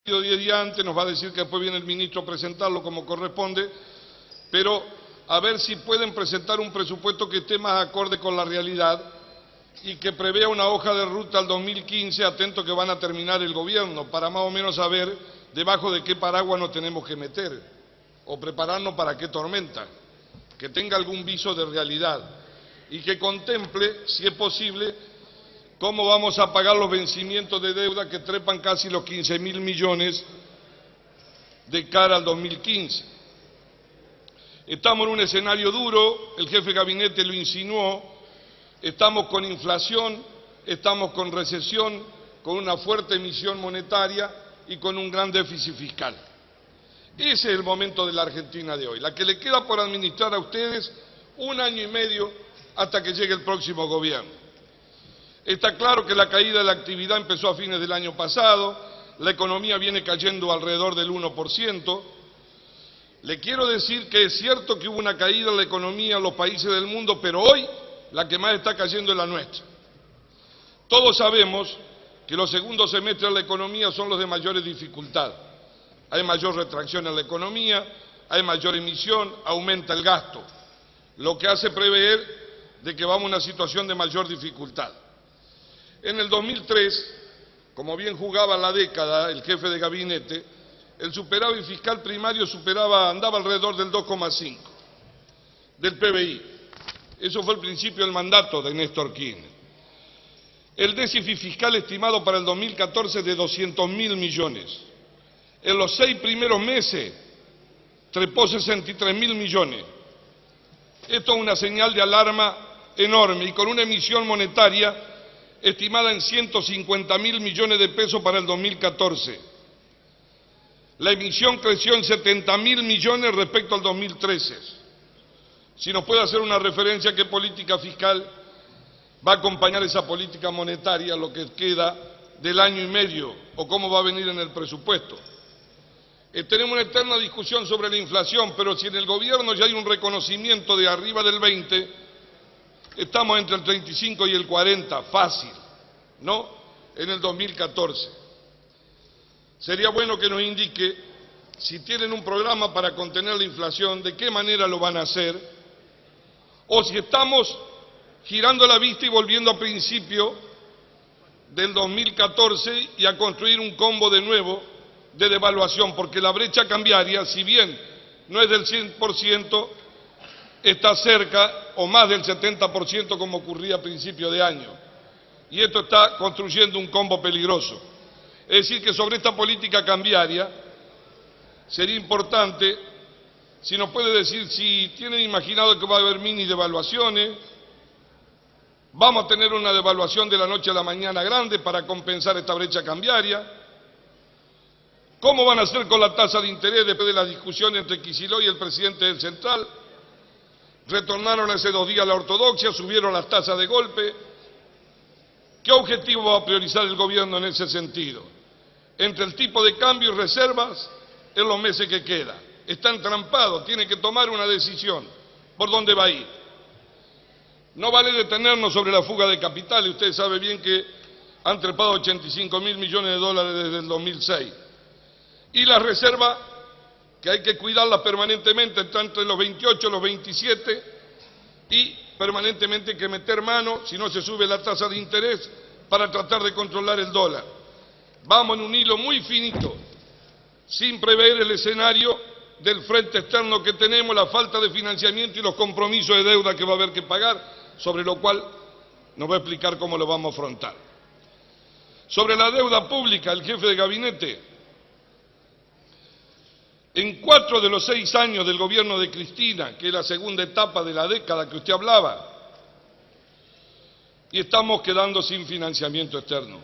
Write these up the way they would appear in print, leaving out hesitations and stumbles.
10 días antes, nos va a decir que después viene el ministro a presentarlo como corresponde, pero a ver si pueden presentar un presupuesto que esté más acorde con la realidad y que prevea una hoja de ruta al 2015, atento que van a terminar el gobierno, para más o menos saber debajo de qué paraguas nos tenemos que meter, o prepararnos para qué tormenta, que tenga algún viso de realidad y que contemple, si es posible, cómo vamos a pagar los vencimientos de deuda que trepan casi los 15.000 millones de cara al 2015. Estamos en un escenario duro, el jefe de gabinete lo insinuó, estamos con inflación, estamos con recesión, con una fuerte emisión monetaria y con un gran déficit fiscal. Ese es el momento de la Argentina de hoy, la que le queda por administrar a ustedes 1 año y medio hasta que llegue el próximo gobierno. Está claro que la caída de la actividad empezó a fines del año pasado, la economía viene cayendo alrededor del 1%. Le quiero decir que es cierto que hubo una caída en la economía en los países del mundo, pero hoy la que más está cayendo es la nuestra. Todos sabemos que los segundos semestres de la economía son los de mayores dificultades. Hay mayor retracción en la economía, hay mayor emisión, aumenta el gasto, lo que hace prever de que vamos a una situación de mayor dificultad. En el 2003, como bien jugaba la década el jefe de gabinete, el superávit fiscal primario andaba alrededor del 2,5 del PBI. Eso fue el principio del mandato de Néstor Kirchner. El déficit fiscal estimado para el 2014 es de 200.000 millones. En los 6 primeros meses trepó 63.000 millones. Esto es una señal de alarma enorme y con una emisión monetaria estimada en 150.000 millones de pesos para el 2014. La emisión creció en 70.000 millones respecto al 2013. Si nos puede hacer una referencia a qué política fiscal va a acompañar esa política monetaria, lo que queda del año y medio, o cómo va a venir en el presupuesto. Tenemos una eterna discusión sobre la inflación, pero si en el gobierno ya hay un reconocimiento de arriba del 20%, estamos entre el 35 y el 40, fácil, ¿no? En el 2014. Sería bueno que nos indique si tienen un programa para contener la inflación, de qué manera lo van a hacer, o si estamos girando la vista y volviendo a principio del 2014 y a construir un combo de nuevo de devaluación, porque la brecha cambiaria, si bien no es del 100%, está cerca o más del 70% como ocurría a principio de año. Y esto está construyendo un combo peligroso. Es decir, que sobre esta política cambiaria sería importante, si nos puede decir si tienen imaginado que va a haber mini devaluaciones, vamos a tener una devaluación de la noche a la mañana grande para compensar esta brecha cambiaria. ¿Cómo van a hacer con la tasa de interés después de las discusiones entre Kicillof y el presidente del Central? Retornaron hace 2 días a la ortodoxia, subieron las tasas de golpe. ¿Qué objetivo va a priorizar el gobierno en ese sentido? Entre el tipo de cambio y reservas en los meses que queda. Está entrampado, tiene que tomar una decisión. ¿Por dónde va a ir? No vale detenernos sobre la fuga de capitales. Usted sabe bien que han trepado 85.000 millones de dólares desde el 2006. Y las reservas, que hay que cuidarlas permanentemente, están entre los 28 y los 27, y permanentemente hay que meter mano, si no se sube la tasa de interés, para tratar de controlar el dólar. Vamos en un hilo muy finito, sin prever el escenario del frente externo que tenemos, la falta de financiamiento y los compromisos de deuda que va a haber que pagar, sobre lo cual nos va a explicar cómo lo vamos a afrontar. Sobre la deuda pública, el jefe de gabinete, en 4 de los 6 años del gobierno de Cristina, que es la segunda etapa de la década que usted hablaba, y estamos quedando sin financiamiento externo.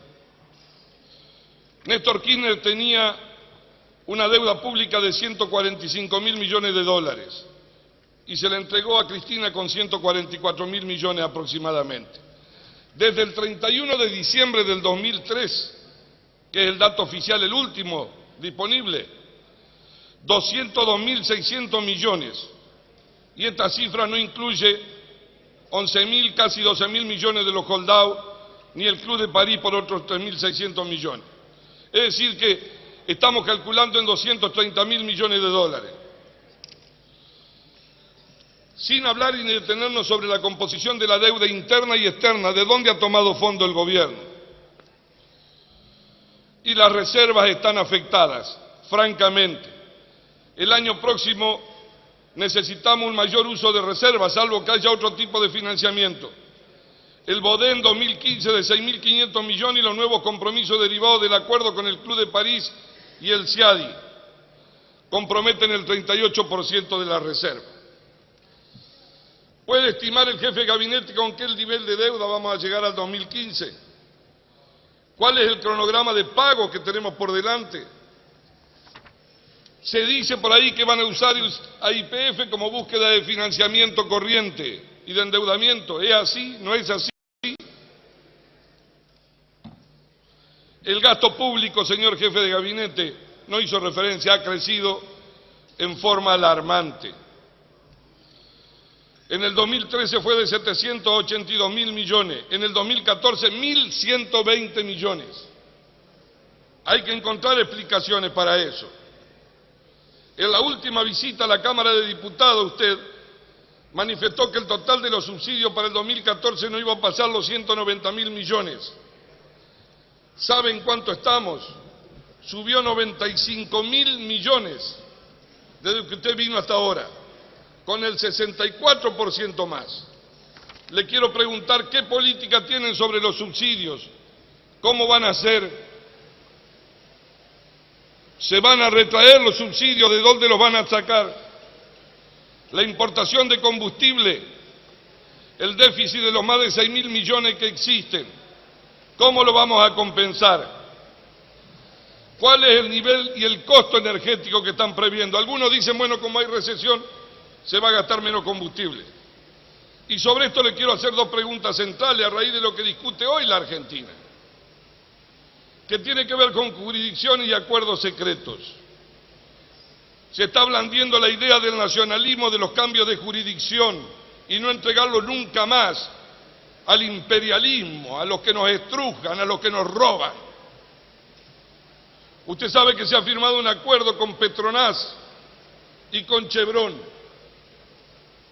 Néstor Kirchner tenía una deuda pública de 145.000 millones de dólares y se le entregó a Cristina con 144.000 millones aproximadamente. Desde el 31 de diciembre del 2003, que es el dato oficial, el último disponible, 202.600 millones, y esta cifra no incluye 11.000, casi 12.000 millones de los holdados, ni el Club de París por otros 3.600 millones. Es decir que estamos calculando en 230.000 millones de dólares. Sin hablar y detenernos sobre la composición de la deuda interna y externa, de dónde ha tomado fondo el gobierno. Y las reservas están afectadas, francamente. El año próximo necesitamos un mayor uso de reservas, salvo que haya otro tipo de financiamiento. El BODE en 2015 de 6.500 millones y los nuevos compromisos derivados del acuerdo con el Club de París y el CIADI comprometen el 38% de la reserva. ¿Puede estimar el jefe de gabinete con qué nivel de deuda vamos a llegar al 2015? ¿Cuál es el cronograma de pago que tenemos por delante? Se dice por ahí que van a usar a YPF como búsqueda de financiamiento corriente y de endeudamiento. ¿Es así? ¿No es así? El gasto público, señor jefe de gabinete, no hizo referencia, ha crecido en forma alarmante. En el 2013 fue de 782.000 millones, en el 2014 1.120 millones. Hay que encontrar explicaciones para eso. En la última visita a la Cámara de Diputados usted manifestó que el total de los subsidios para el 2014 no iba a pasar los 190.000 millones. ¿Saben cuánto estamos? Subió 95.000 millones desde que usted vino hasta ahora, con el 64% más. Le quiero preguntar qué política tienen sobre los subsidios, cómo van a hacer, se van a retraer los subsidios, ¿de dónde los van a sacar? La importación de combustible, el déficit de los más de 6.000 millones que existen, ¿cómo lo vamos a compensar? ¿Cuál es el nivel y el costo energético que están previendo? Algunos dicen, bueno, como hay recesión, se va a gastar menos combustible. Y sobre esto le quiero hacer dos preguntas centrales a raíz de lo que discute hoy la Argentina, que tiene que ver con jurisdicciones y acuerdos secretos. Se está blandiendo la idea del nacionalismo, de los cambios de jurisdicción, y no entregarlo nunca más al imperialismo, a los que nos estrujan, a los que nos roban. Usted sabe que se ha firmado un acuerdo con Petronas y con Chevron.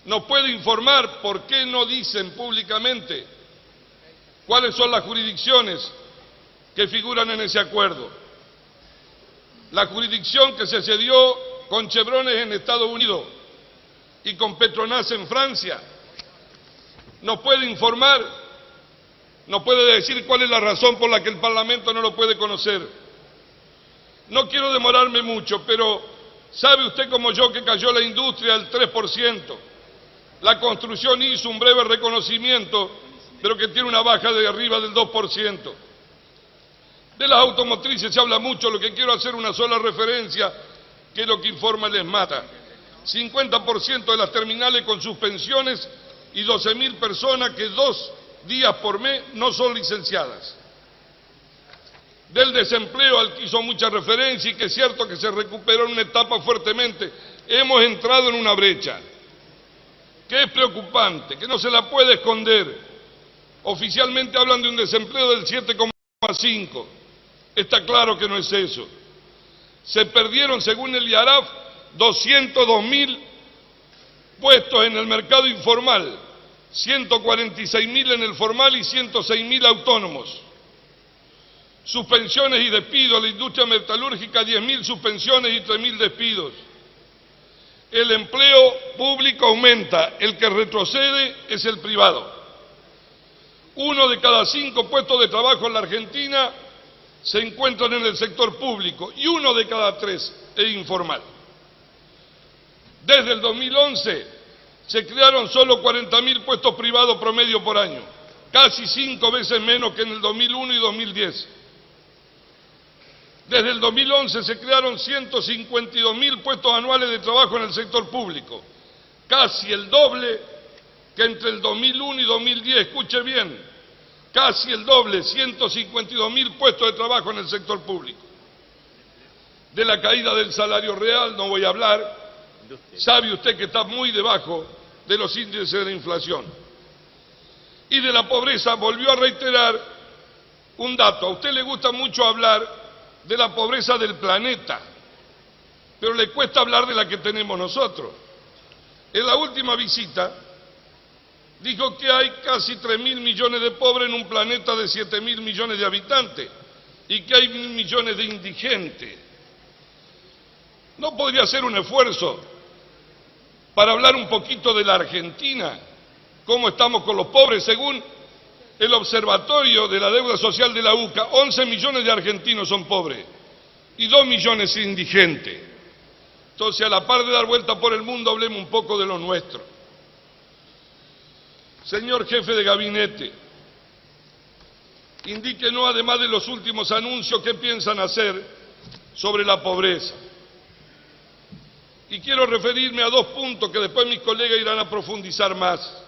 ¿Nos puede informar por qué no dicen públicamente cuáles son las jurisdicciones que figuran en ese acuerdo? La jurisdicción que se cedió con Chevron es en Estados Unidos y con Petronas en Francia. ¿Nos puede informar? ¿Nos puede decir cuál es la razón por la que el Parlamento no lo puede conocer? No quiero demorarme mucho, pero ¿sabe usted como yo que cayó la industria al 3%? La construcción hizo un breve reconocimiento, pero que tiene una baja de arriba del 2%. De las automotrices se habla mucho, lo que quiero hacer una sola referencia, que es lo que informa el ESMATA. 50% de las terminales con suspensiones y 12.000 personas que 2 días por mes no son licenciadas. Del desempleo al que hizo mucha referencia y que es cierto que se recuperó en una etapa fuertemente, hemos entrado en una brecha que es preocupante, que no se la puede esconder. Oficialmente hablan de un desempleo del 7,5%. Está claro que no es eso. Se perdieron, según el IARAF, 202.000 puestos en el mercado informal, 146.000 en el formal y 106.000 autónomos. Suspensiones y despidos, la industria metalúrgica, 10.000 suspensiones y 3.000 despidos. El empleo público aumenta, el que retrocede es el privado. 1 de cada 5 puestos de trabajo en la Argentina se encuentran en el sector público y 1 de cada 3 es informal. Desde el 2011 se crearon solo 40.000 puestos privados promedio por año, casi 5 veces menos que en el 2001 y 2010. Desde el 2011 se crearon 152.000 puestos anuales de trabajo en el sector público, casi el doble que entre el 2001 y 2010, escuche bien, casi el doble, 152.000 puestos de trabajo en el sector público. De la caída del salario real no voy a hablar, sabe usted que está muy debajo de los índices de la inflación. Y de la pobreza volvió a reiterar un dato, a usted le gusta mucho hablar de la pobreza del planeta, pero le cuesta hablar de la que tenemos nosotros. En la última visita dijo que hay casi 3.000 millones de pobres en un planeta de 7.000 millones de habitantes y que hay 1.000 millones de indigentes. ¿No podría hacer un esfuerzo para hablar un poquito de la Argentina? ¿Cómo estamos con los pobres? Según el Observatorio de la Deuda Social de la UCA, 11 millones de argentinos son pobres y 2 millones indigentes. Entonces, a la par de dar vuelta por el mundo, hablemos un poco de lo nuestro. Señor jefe de gabinete, indíquenos, además de los últimos anuncios, qué piensan hacer sobre la pobreza. Y quiero referirme a 2 puntos que después mis colegas irán a profundizar más.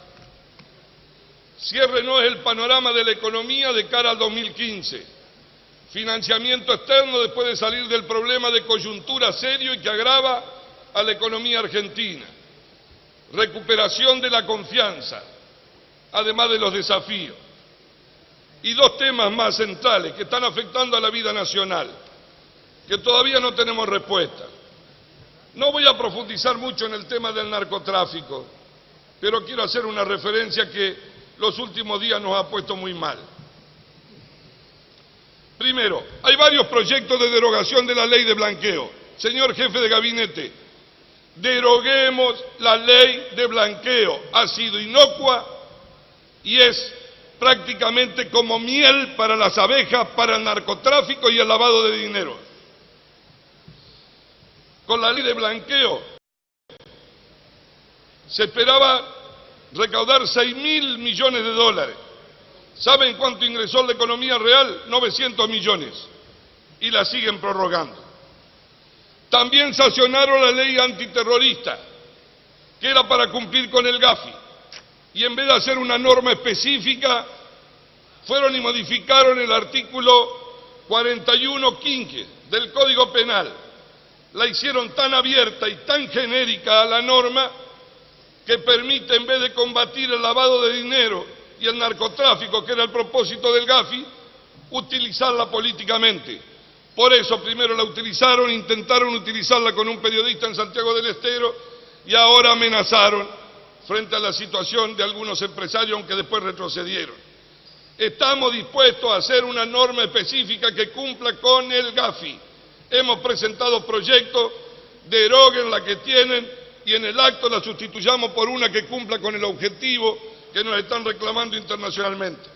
Ciérrenos el panorama de la economía de cara al 2015. Financiamiento externo después de salir del problema de coyuntura serio y que agrava a la economía argentina. Recuperación de la confianza, además de los desafíos. Y 2 temas más centrales que están afectando a la vida nacional, que todavía no tenemos respuesta. No voy a profundizar mucho en el tema del narcotráfico, pero quiero hacer una referencia que los últimos días nos ha puesto muy mal. Primero, hay varios proyectos de derogación de la ley de blanqueo. Señor jefe de gabinete, deroguemos la ley de blanqueo. Ha sido inocua y es prácticamente como miel para las abejas, para el narcotráfico y el lavado de dinero. Con la ley de blanqueo se esperaba recaudar 6.000 millones de dólares. ¿Saben cuánto ingresó en la economía real? 900 millones. Y la siguen prorrogando. También sancionaron la ley antiterrorista, que era para cumplir con el Gafi. Y en vez de hacer una norma específica, fueron y modificaron el artículo 41 quinque del Código Penal. La hicieron tan abierta y tan genérica a la norma que permite, en vez de combatir el lavado de dinero y el narcotráfico, que era el propósito del Gafi, utilizarla políticamente. Por eso primero la utilizaron, intentaron utilizarla con un periodista en Santiago del Estero y ahora amenazaron frente a la situación de algunos empresarios, aunque después retrocedieron. Estamos dispuestos a hacer una norma específica que cumpla con el Gafi. Hemos presentado proyectos, deroguen la que tienen y en el acto la sustituyamos por una que cumpla con el objetivo que nos están reclamando internacionalmente.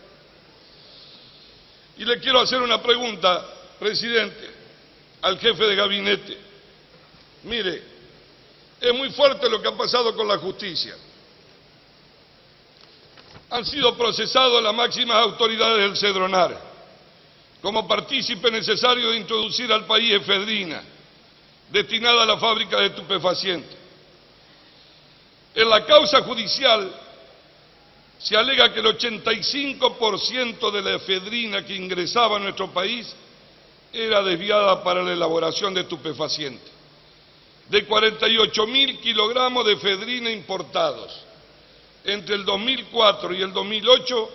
Y le quiero hacer una pregunta, presidente, al jefe de gabinete. Mire, es muy fuerte lo que ha pasado con la justicia. Han sido procesados las máximas autoridades del Cedronar como partícipe necesario de introducir al país efedrina, destinada a la fábrica de estupefacientes. En la causa judicial se alega que el 85% de la efedrina que ingresaba a nuestro país era desviada para la elaboración de estupefacientes. De 48.000 kilogramos de efedrina importados, entre el 2004 y el 2008,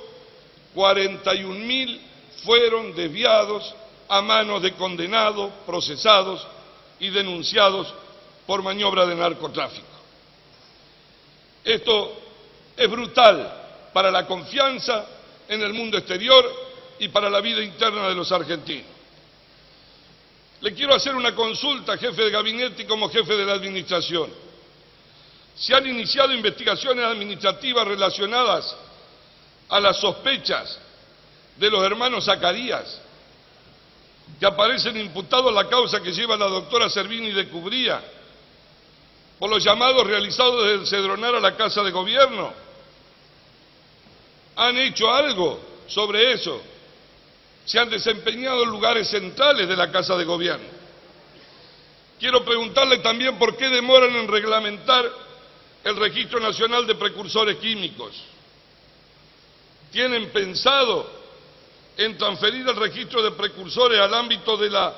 41.000 fueron desviados a manos de condenados, procesados y denunciados por maniobra de narcotráfico. Esto es brutal para la confianza en el mundo exterior y para la vida interna de los argentinos. Le quiero hacer una consulta, jefe de gabinete y como jefe de la administración. Se han iniciado investigaciones administrativas relacionadas a las sospechas de los hermanos Zacarías, que aparecen imputados en la causa que lleva la doctora Servini de Cubría, por los llamados realizados desde el Cedronar a la Casa de Gobierno. ¿Han hecho algo sobre eso? Se han desempeñado en lugares centrales de la Casa de Gobierno. Quiero preguntarle también por qué demoran en reglamentar el Registro Nacional de Precursores Químicos. ¿Tienen pensado en transferir el registro de precursores al ámbito de la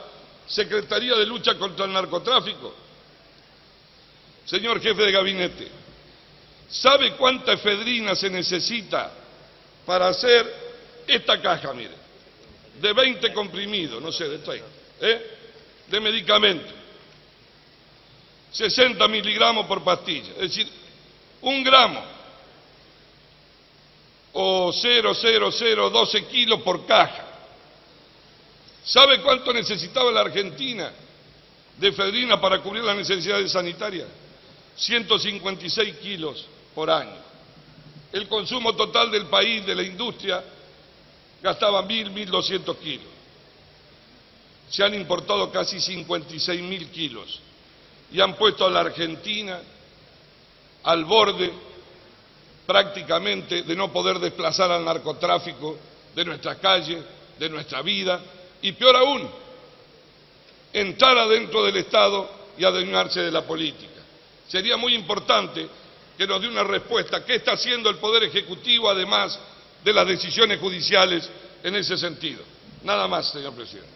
Secretaría de Lucha contra el Narcotráfico? Señor jefe de gabinete, ¿sabe cuánta efedrina se necesita para hacer esta caja, mire, de 20 comprimidos, no sé, de 30, de medicamento. 60 miligramos por pastilla, es decir, 1 gramo o 0,0012 kilos por caja. ¿Sabe cuánto necesitaba la Argentina de efedrina para cubrir las necesidades sanitarias? 156 kilos por año. El consumo total del país, de la industria, gastaba 1.200 kilos. Se han importado casi 56.000 kilos y han puesto a la Argentina al borde prácticamente de no poder desplazar al narcotráfico de nuestras calles, de nuestra vida, y peor aún, entrar adentro del Estado y adueñarse de la política. Sería muy importante que nos dé una respuesta. ¿Qué está haciendo el Poder Ejecutivo, además de las decisiones judiciales en ese sentido? Nada más, señor presidente.